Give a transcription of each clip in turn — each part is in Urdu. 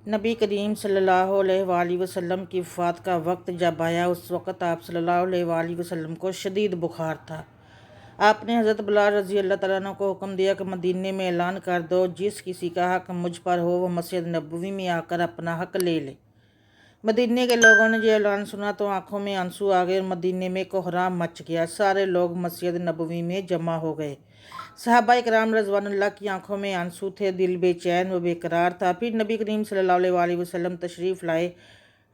نبی کریم صلی اللہ علیہ وآلہ وسلم کی وفات کا وقت جب آیا، اس وقت آپ صلی اللہ علیہ وآلہ وسلم کو شدید بخار تھا۔ آپ نے حضرت بلال رضی اللہ تعالیٰ عنہ کو حکم دیا کہ مدینے میں اعلان کر دو، جس کسی کا حق مجھ پر ہو وہ مسجد نبوی میں آ کر اپنا حق لے لے۔ مدینے کے لوگوں نے یہ اعلان سنا تو آنکھوں میں آنسو آ گئے اور مدینے میں کوہرام مچ گیا۔ سارے لوگ مسجد نبوی میں جمع ہو گئے۔ صحابہ کرام رضوان اللہ کی آنکھوں میں آنسو تھے، دل بے چین و بے قرار تھا۔ پھر نبی کریم صلی اللہ علیہ وآلہ وسلم تشریف لائے۔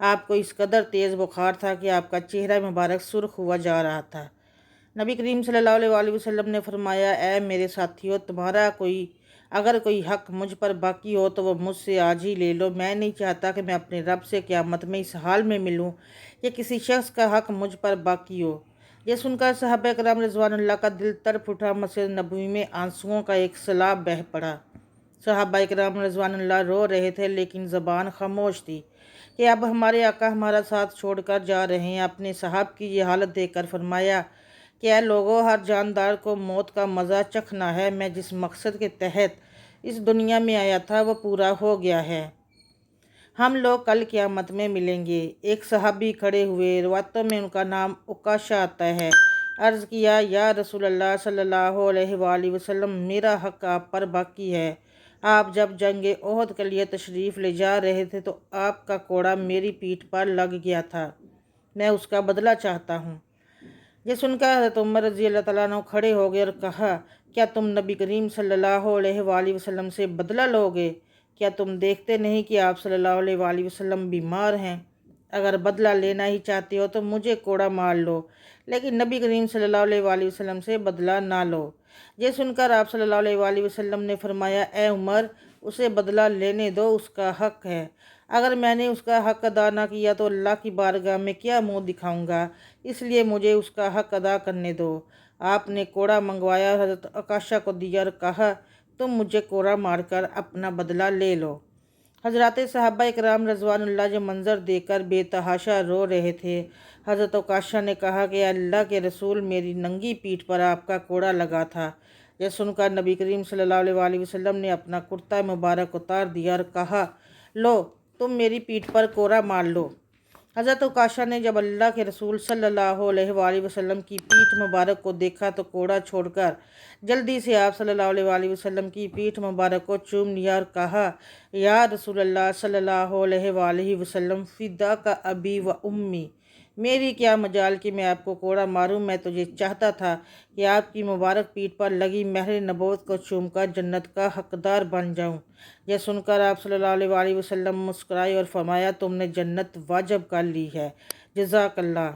آپ کو اس قدر تیز بخار تھا کہ آپ کا چہرہ مبارک سرخ ہوا جا رہا تھا۔ نبی کریم صلی اللہ علیہ وآلہ وسلم نے فرمایا، اے میرے ساتھیو، تمہارا اگر کوئی حق مجھ پر باقی ہو تو وہ مجھ سے آج ہی لے لو۔ میں نہیں چاہتا کہ میں اپنے رب سے قیامت میں اس حال میں ملوں کہ کسی شخص کا حق مجھ پر باقی ہو۔ یہ سن کر صحابہ کرام رضوان اللہ کا دل تڑپ اٹھا۔ مسجد نبوی میں آنسوؤں کا ایک سیلاب بہہ پڑا۔ صحابہ کرام رضوان اللہ رو رہے تھے، لیکن زبان خاموش تھی کہ اب ہمارے آقا ہمارا ساتھ چھوڑ کر جا رہے ہیں۔ اپنے صحابہ کی یہ حالت دیکھ کر فرمایا کہ اے لوگو، ہر جاندار کو موت کا مزہ چکھنا ہے۔ میں جس مقصد کے تحت اس دنیا میں آیا تھا وہ پورا ہو گیا ہے۔ ہم لوگ کل قیامت میں ملیں گے۔ ایک صحابی کھڑے ہوئے، روایتوں میں ان کا نام عکاشہ آتا ہے۔ عرض کیا، یا رسول اللہ صلی اللہ علیہ وآلہ وسلم، میرا حق آپ پر باقی ہے۔ آپ جب جنگ احد کے لیے تشریف لے جا رہے تھے تو آپ کا کوڑا میری پیٹھ پر لگ گیا تھا، میں اس کا بدلہ چاہتا ہوں۔ یہ سن کر حضرت عمر رضی اللہ تعالیٰ عنہ کھڑے ہو گئے اور کہا، کیا تم نبی کریم صلی اللہ علیہ وآلہ وسلم سے بدلہ لو گے؟ کیا تم دیکھتے نہیں کہ آپ صلی اللہ علیہ وآلہ وسلم بیمار ہیں؟ اگر بدلہ لینا ہی چاہتے ہو تو مجھے کوڑا مار لو، لیکن نبی کریم صلی اللہ علیہ وآلہ وسلم سے بدلہ نہ لو۔ یہ سن کر آپ صلی اللہ علیہ وآلہ وسلم نے فرمایا، اے عمر، اسے بدلہ لینے دو، اس کا حق ہے۔ اگر میں نے اس کا حق ادا نہ کیا تو اللہ کی بارگاہ میں کیا منہ دکھاؤں گا، اس لیے مجھے اس کا حق ادا کرنے دو۔ آپ نے کوڑا منگوایا اور حضرت عکاشہ کو دیا اور کہا، تم مجھے کوڑا مار کر اپنا بدلہ لے لو۔ حضرات صحابہ کرام رضوان اللہ جو منظر دیکھ کر بے تحاشا رو رہے تھے۔ حضرت عکاشہ نے کہا کہ اللہ کے رسول، میری ننگی پیٹھ پر آپ کا کوڑا لگا تھا۔ یہ سن کر نبی کریم صلی اللہ علیہ وآلہ وسلم نے اپنا کرتا مبارک اتار دیا اور کہا، لو، تم میری پیٹھ پر کوڑا مار لو۔ حضرت عکاشہ نے جب اللہ کے رسول صلی اللہ علیہ وآلہ وسلم کی پیٹھ مبارک کو دیکھا تو کوڑا چھوڑ کر جلدی سے آپ صلی اللہ علیہ وآلہ وسلم کی پیٹھ مبارک کو چوم لیا اور کہا، یا رسول اللہ صلی اللہ علیہ وآلہ وسلم، فداک ابی و امی، میری کیا مجال کہ میں آپ کو کوڑا ماروں۔ میں تو یہ چاہتا تھا کہ آپ کی مبارک پیٹھ پر لگی مہر نبوت کو چوم کر جنت کا حقدار بن جاؤں۔ یہ سن کر آپ صلی اللہ علیہ وآلہ وسلم مسکرائے اور فرمایا، تم نے جنت واجب کر لی ہے، جزاک اللہ۔